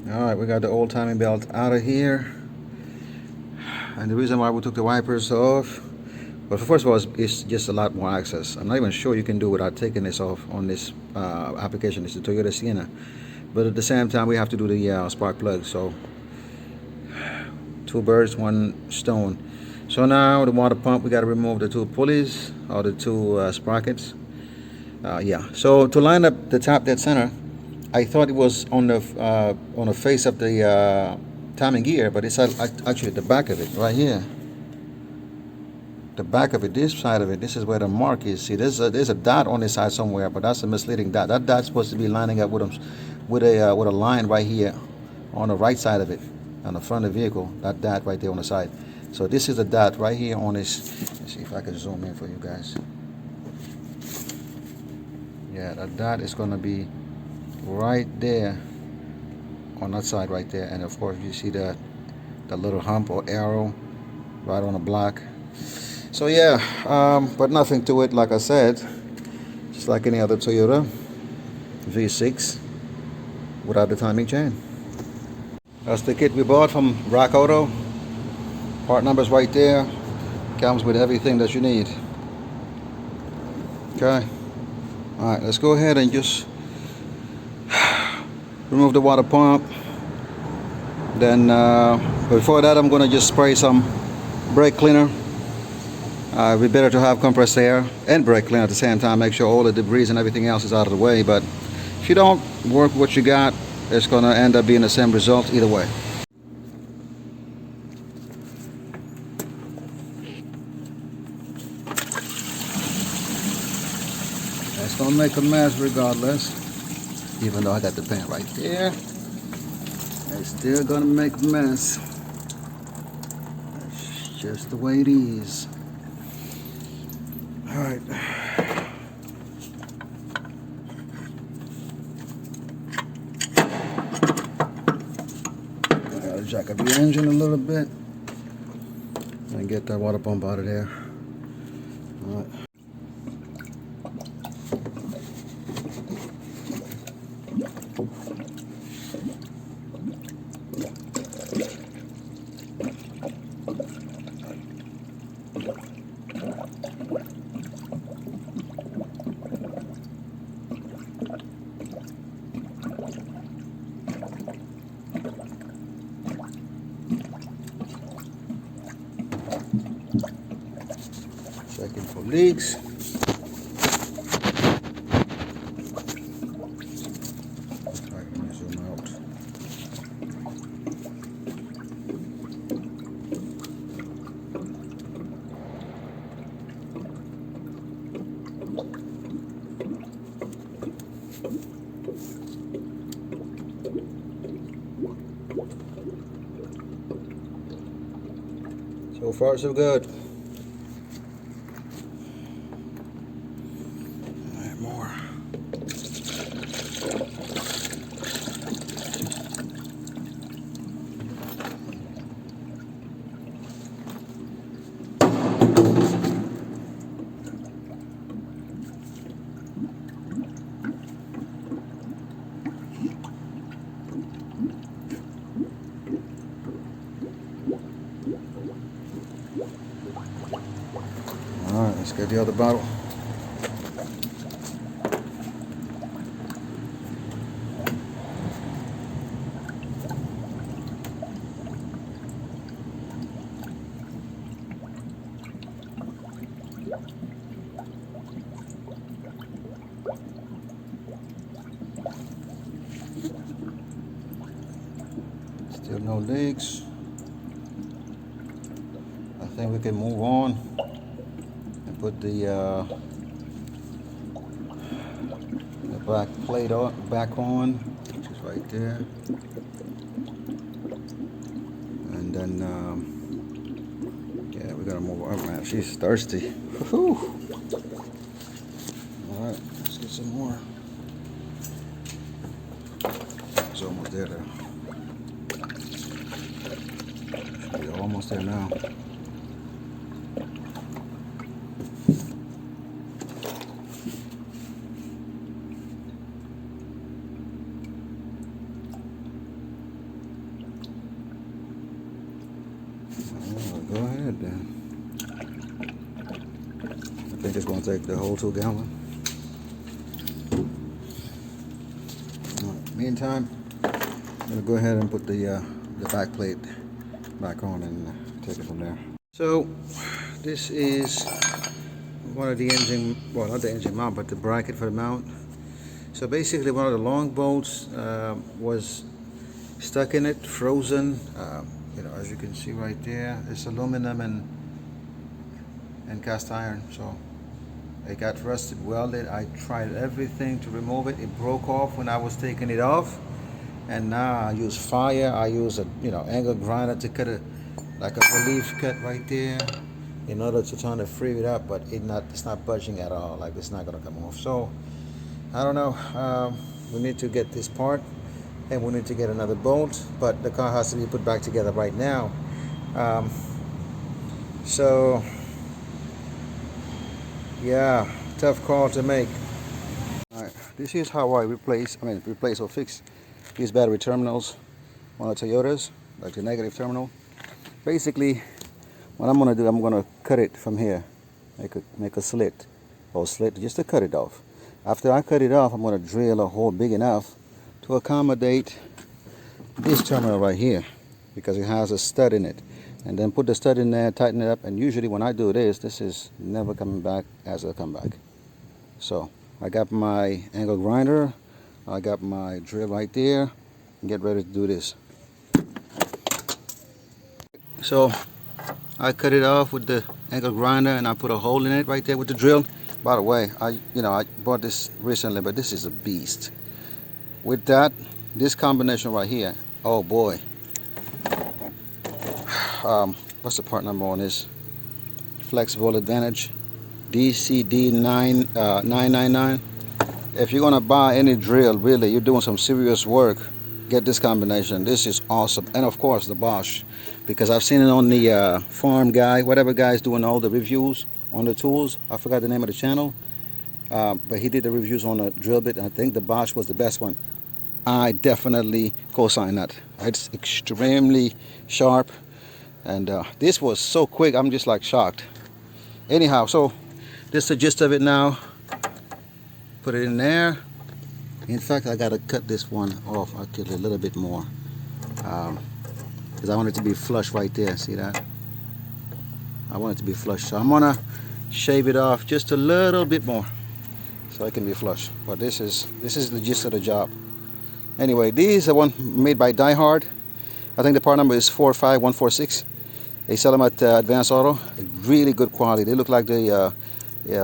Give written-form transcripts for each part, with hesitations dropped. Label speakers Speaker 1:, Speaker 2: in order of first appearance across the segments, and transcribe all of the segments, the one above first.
Speaker 1: Alright, we got the old timing belt out of here. And the reason why we took the wipers off, but first of all, it's just a lot more access. I'm not even sure you can do without taking this off on this application. It's the Toyota Sienna. But at the same time, we have to do the spark plug. So, two birds, one stone. So now the water pump, we got to remove the two pulleys or the two sprockets. Yeah. So to line up the top dead center, I thought it was on the face of the timing gear, but it's actually the back of it, right here. The back of it, this side of it, this is where the mark is. See, there's a dot on this side somewhere, but that's a misleading dot. That dot's supposed to be lining up with a line right here on the right side of it, on the front of the vehicle. That dot right there on the side. So this is a dot right here on this. Let's see if I can zoom in for you guys. Yeah, that dot is going to be right there on that side right there, and of course you see the little hump or arrow right on the block. So yeah, but nothing to it, like I said, just like any other Toyota V6 without the timing chain. That's the kit we bought from Rock Auto. Part numbers right there. Comes with everything that you need. Okay. Alright, let's go ahead and just remove the water pump. Then before that, I'm gonna just spray some brake cleaner. It'd be better to have compressed air and brake cleaner at the same time. Make sure all the debris and everything else is out of the way. But if you don't work what you got, it's gonna end up being the same result either way. It's gonna make a mess regardless. Even though I got the pan right there, it's still gonna make a mess. That's just the way it is. Alright. Gotta jack up the engine a little bit and get that water pump out of there. Alright. Checking for leaks. Let me zoom out. So far, so good. More. All right, let's get the other bottle. Still no leaks. I think we can move on and put the back plate back on, which is right there. And then, yeah, we gotta move on. Man, she's thirsty. Whew. All right, let's get some more. It's almost there though. We're almost there now. right there. I think it's going to take the whole 2 gallon. Meantime, I'm going to go ahead and put the back plate back on and take it from there. So this is one of the engine, well, not the engine mount, but the bracket for the mount. So basically one of the long bolts was stuck in it, frozen. You know, as you can see right there, it's aluminum and cast iron. So it got rusted, welded. I tried everything to remove it. It broke off when I was taking it off. And now I use fire. I use a angle grinder to cut like a relief cut right there in order to try to free it up, but it's not budging at all. Like, it's not gonna come off. So I don't know. We need to get this part, and we need to get another bolt, but the car has to be put back together right now. So yeah, tough call to make. All right, this is how I replace or fix these battery terminals on the Toyotas, like the negative terminal. Basically, what I'm gonna do, I'm gonna cut it from here, make a slit just to cut it off. After I cut it off, I'm gonna drill a hole big enough to accommodate this terminal right here, because it has a stud in it. And then put the stud in there, tighten it up, and usually when I do this is never coming back as a comeback. So I got my angle grinder, I got my drill right there, and get ready to do this. So I cut it off with the angle grinder, and I put a hole in it right there with the drill. By the way, I bought this recently, but this is a beast. With that, this combination right here, oh boy. What's the part number on this? Flex Volt Advantage DCD 999. If you're gonna buy any drill, really, you're doing some serious work, get this combination. This is awesome. And of course the Bosch, because I've seen it on the farm guy, whatever guy's doing all the reviews on the tools. I forgot the name of the channel, but he did the reviews on the drill bit. I think the Bosch was the best one. I definitely co-sign that. It's extremely sharp, and this was so quick, I'm just like shocked. Anyhow, so this is the gist of it now. Put it in there. In fact, I gotta cut this one off. I'll cut it a little bit more, because I want it to be flush right there. See that? I want it to be flush, so I'm gonna shave it off just a little bit more so it can be flush. But this is the gist of the job. Anyway, these are one made by Die Hard. I think the part number is 45146. They sell them at Advanced Auto. Really good quality. They look like the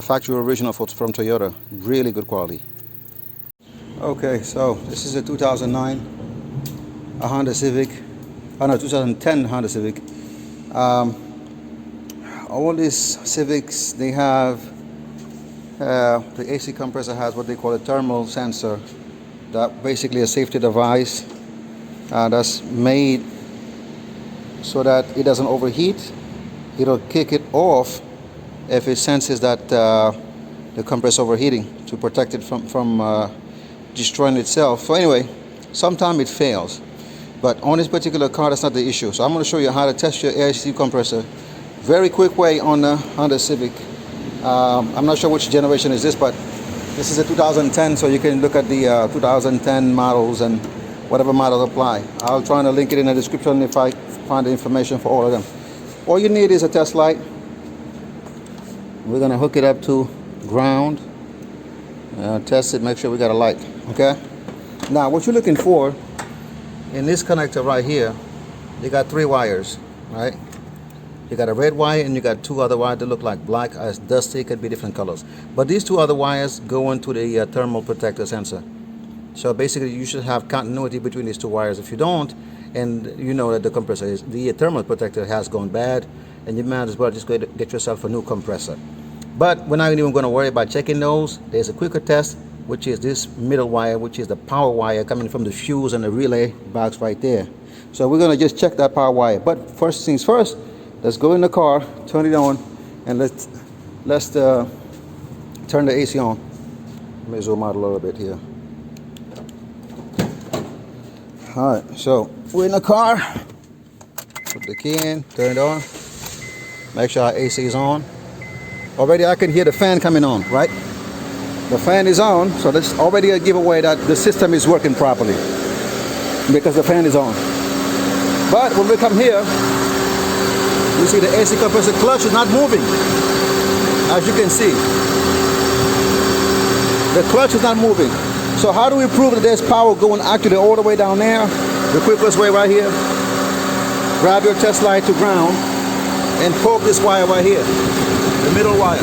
Speaker 1: factory original from Toyota. Really good quality. Okay, so this is a 2009 Honda Civic. Oh no, 2010 Honda Civic. All these Civics, they have the AC compressor has what they call a thermal sensor. That basically a safety device that's made so that it doesn't overheat. It'll kick it off if it senses that the compressor overheating, to protect it from destroying itself. So anyway, sometimes it fails, but on this particular car, that's not the issue. So I'm going to show you how to test your AC compressor. Very quick way on the Honda Civic. I'm not sure which generation is this, but this is a 2010, so you can look at the 2010 models and whatever models apply. I'll try to link it in the description if I find the information for all of them. All you need is a test light. We're going to hook it up to ground. Test it, make sure we got a light. Okay? Now, what you're looking for in this connector right here, you got 3 wires, right? You got a red wire and you got 2 other wires that look like black, as dusty, could be different colors. But these 2 other wires go into the thermal protector sensor. So basically you should have continuity between these 2 wires. If you don't, and you know that the compressor is, the thermal protector has gone bad, and you might as well just go get yourself a new compressor. But we're not even going to worry about checking those. There's a quicker test, which is this middle wire, which is the power wire coming from the fuse and the relay box right there. So we're going to just check that power wire. But first things first, let's go in the car, turn it on, and let's turn the AC on. Let me zoom out a little bit here. All right, so we're in the car. Put the key in, turn it on. Make sure our AC is on. Already I can hear the fan coming on, right? The fan is on, so that's already a giveaway that the system is working properly because the fan is on. But when we come here, you see the AC compressor clutch is not moving. As you can see, the clutch is not moving. So how do we prove that there's power going actually all the way down there? The quickest way right here. Grab your test light to ground and poke this wire right here. The middle wire.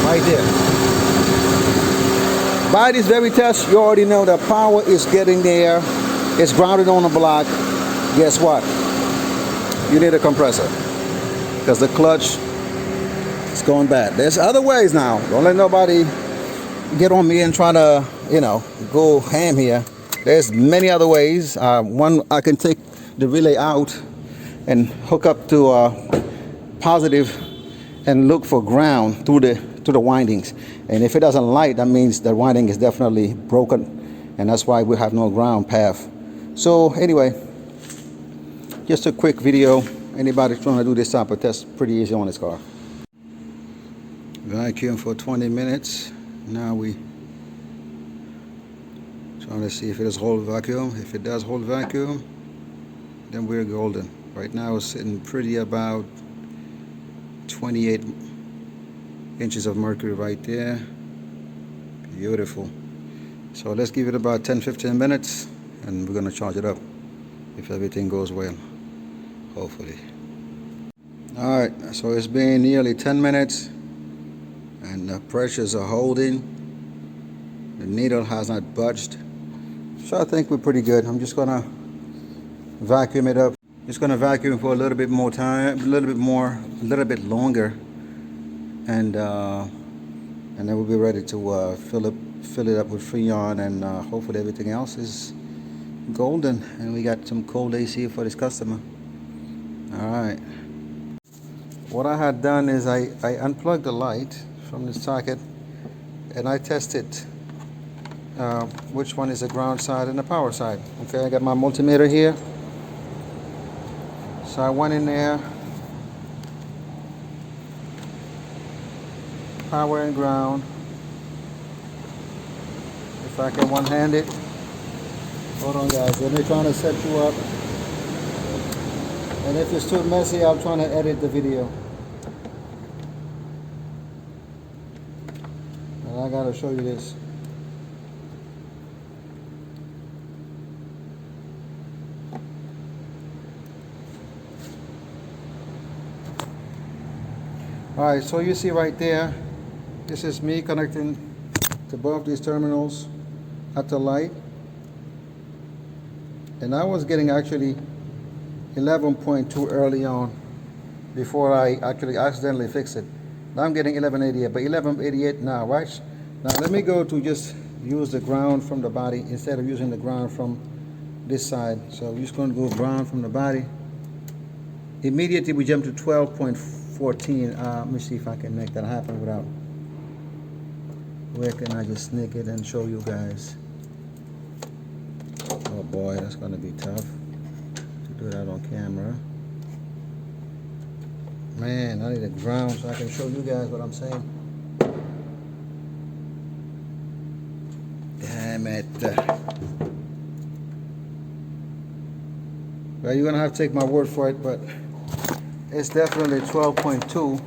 Speaker 1: Right there. By this very test, you already know that power is getting there. It's grounded on the block. Guess what? You need a compressor. Because the clutch is going bad. There's other ways now. Don't let nobody get on me and try to, you know, go ham here. There's many other ways. One, I can take the relay out and hook up to positive and look for ground through the windings. And if it doesn't light, that means the winding is definitely broken, and that's why we have no ground path. So anyway, just a quick video. Anybody trying to do this type of test, pretty easy on this car. Vacuum for 20 minutes. Now we trying to see if it does hold vacuum. If it does hold vacuum, then we're golden. Right now it's sitting pretty about 28 inches of mercury right there. Beautiful. So let's give it about 10-15 minutes and we're gonna charge it up if everything goes well, hopefully. Alright, so it's been nearly 10 minutes and the pressures are holding. The needle has not budged. So I think we're pretty good. I'm just gonna vacuum it up. Just gonna vacuum for a little bit more time, a little bit longer, and then we'll be ready to fill it up with Freon, and hopefully everything else is golden. And we got some cold AC for this customer. All right. What I had done is I unplugged the light from the socket, and I tested which one is the ground side and the power side. Okay, I got my multimeter here. So I went in there, power and ground. If I can one-hand it. Hold on guys, let me try to set you up. And if it's too messy, I'm trying to edit the video. And I gotta show you this. Alright, so you see right there, this is me connecting to both these terminals at the light. And I was getting actually 11.2 early on before I actually accidentally fixed it. Now I'm getting 1188, but 1188 now, right? Now let me go to just use the ground from the body instead of using the ground from this side. So I'm just going to go ground from the body. Immediately we jump to 12.14. Let me see if I can make that happen without. Where can I just sneak it and show you guys? Oh boy, that's going to be tough to do that on camera. Man, I need a ground so I can show you guys what I'm saying. Damn it. Well, you're going to have to take my word for it, but it's definitely 12.2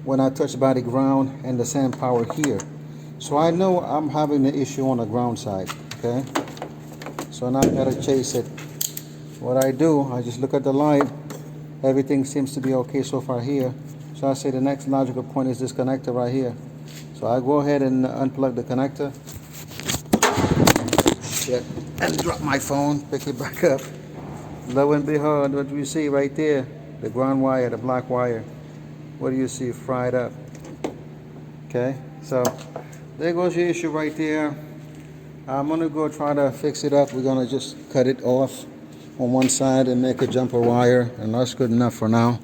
Speaker 1: when I touch body ground and the same power here. So I know I'm having the issue on the ground side, okay? So now I gotta chase it. What I do, I just look at the light. Everything seems to be okay so far here. So I say the next logical point is this connector right here. So I go ahead and unplug the connector. Shit, and drop my phone, pick it back up. Lo and behold, what do you see right there? The ground wire, the black wire. What do you see? Fried up. Okay, so there goes your issue right there. I'm gonna go try to fix it up. We're gonna just cut it off on one side and make a jumper wire, and that's good enough for now.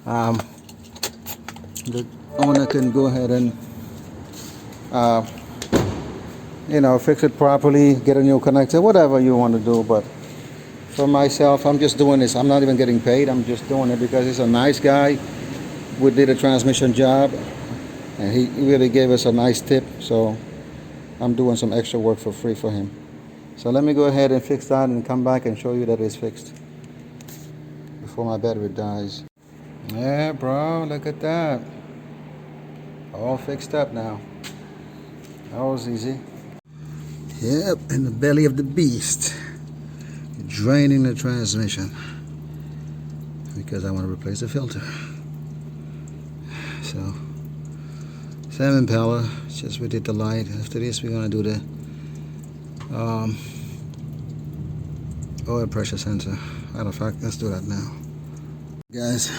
Speaker 1: The owner can go ahead and you know, fix it properly, get a new connector, whatever you want to do, but for myself. I'm just doing this. I'm not even getting paid. I'm just doing it because he's a nice guy. We did a transmission job and he really gave us a nice tip. So I'm doing some extra work for free for him. So let me go ahead and fix that and come back and show you that it's fixed before my battery dies. Yeah, bro, look at that. All fixed up now. That was easy. Yep, in the belly of the beast. Draining the transmission because I want to replace the filter. So, same impeller, just we did the light. After this, we're going to do the oil pressure sensor. Matter of fact, let's do that now. Guys,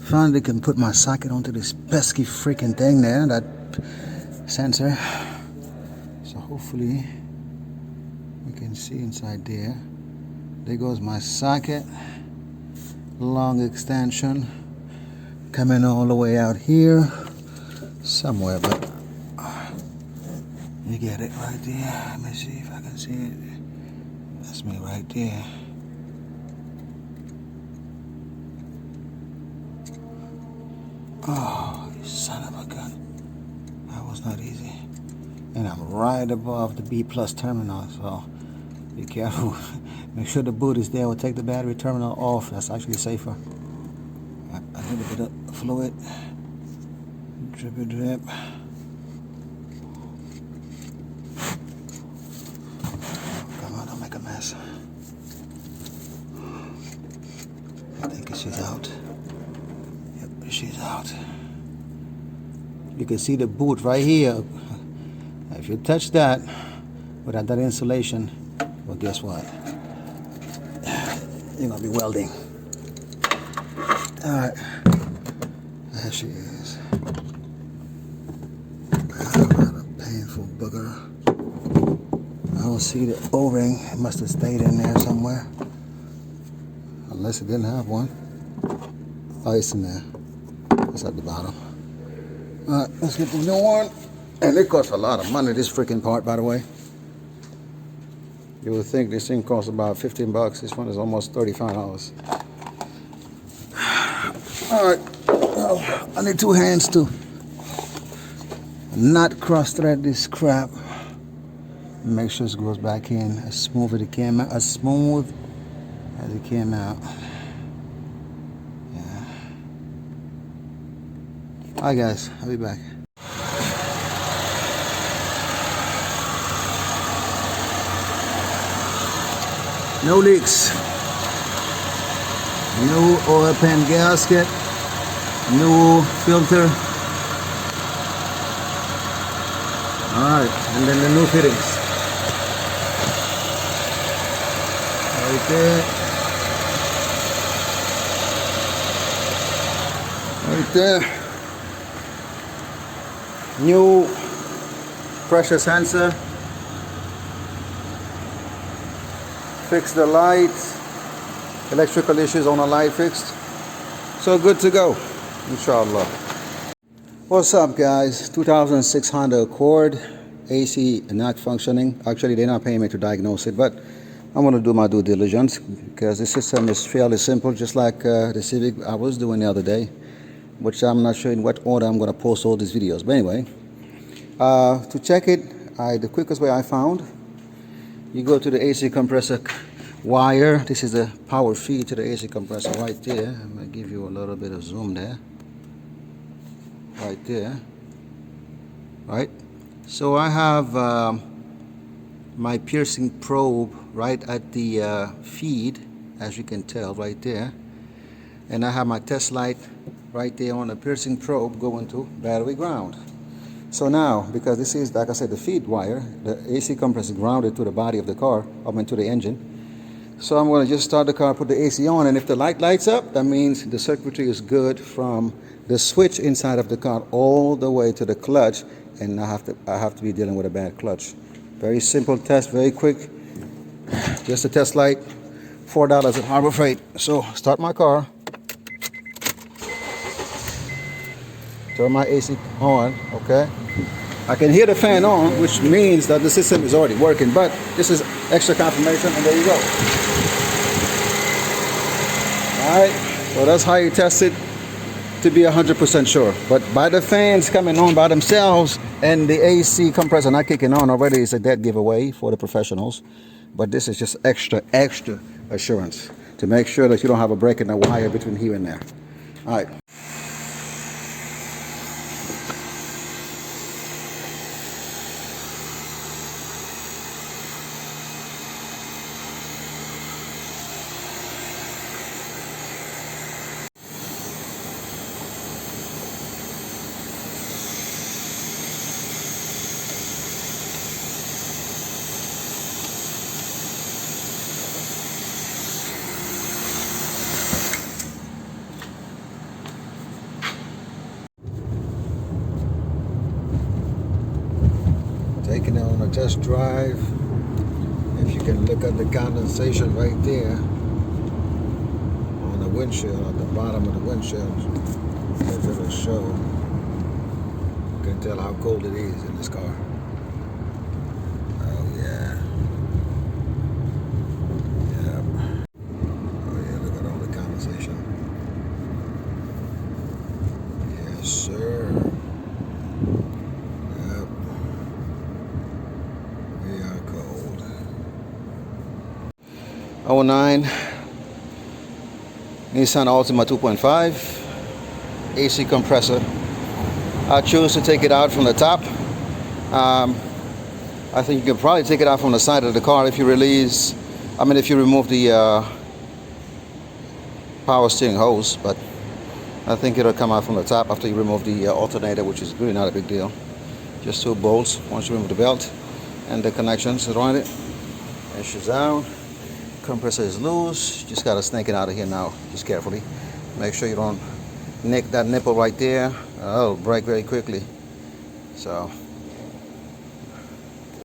Speaker 1: finally can put my socket onto this pesky freaking thing there, that sensor. So hopefully we can see inside there. There goes my socket, long extension coming all the way out here somewhere, but you get it right there. Let me see if I can see it. That's me right there. Oh, you son of a gun. That was not easy. And I'm right above the B plus terminal, so be careful. Make sure the boot is there. We'll take the battery terminal off. That's actually safer. A little bit of fluid. Drippy drip. Come on, don't make a mess. I think she's out. Yep, she's out. You can see the boot right here. If you touch that without that insulation, well, guess what? You're gonna be welding. All right, there she is. What a painful booger. I don't see the O-ring. It must have stayed in there somewhere, unless it didn't have one. Oh, it's in there. It's at the bottom. All right, let's get the new one. And it costs a lot of money, this freaking part, by the way. You would think this thing costs about 15 bucks. This one is almost $35. All right, well, I need two hands to not cross thread this crap. Make sure it goes back in as smooth as it came out, as smooth as it came out. Yeah. All right, guys, I'll be back. No leaks. New oil pan gasket. New filter. Alright, and then the new fittings. Right there. Right there. New pressure sensor. Fix the light, electrical issues on the light fixed. So good to go, inshallah. What's up, guys? 2006 Honda Accord, AC not functioning. Actually, they're not paying me to diagnose it, but I'm gonna do my due diligence because the system is fairly simple, just like the Civic I was doing the other day, which I'm not sure in what order I'm gonna post all these videos. But anyway, to check it, the quickest way I found, you go to the AC compressor wire. This is the power feed to the AC compressor right there. I'm going to give you a little bit of zoom there. Right there. Right. So I have my piercing probe right at the feed, as you can tell right there. And I have my test light right there on the piercing probe going to battery ground. So now, because this is, like I said, the feed wire, the AC compressor grounded to the body of the car, up into the engine. So I'm going to just start the car, put the AC on, and if the light lights up, that means the circuitry is good from the switch inside of the car all the way to the clutch, and I have to be dealing with a bad clutch. Very simple test, very quick. Just a test light, $4 at Harbor Freight. So start my car. Turn my AC on, okay? I can hear the fan on, which means that the system is already working, but this is extra confirmation, and there you go. Alright, so that's how you test it to be 100% sure. But by the fans coming on by themselves and the AC compressor not kicking on already is a dead giveaway for the professionals. But this is just extra assurance to make sure that you don't have a break in the wire between here and there. Alright. Taking it on a test drive. If you can look at the condensation right there on the windshield, at the bottom of the windshield, if it'll show, you can tell how cold it is in this car. Oh yeah. Yep. Oh yeah, look at all the condensation. Yes, sir. Cold. 09 Nissan Altima 2.5 AC compressor. I choose to take it out from the top. I think you can probably take it out from the side of the car if you if you remove the power steering hose, but I think it'll come out from the top after you remove the alternator, which is really not a big deal. Just 2 bolts once you remove the belt and the connections around it. Issues out. Compressor is loose. Just gotta snake it out of here now, just carefully. Make sure you don't nick that nipple right there. It'll break very quickly. So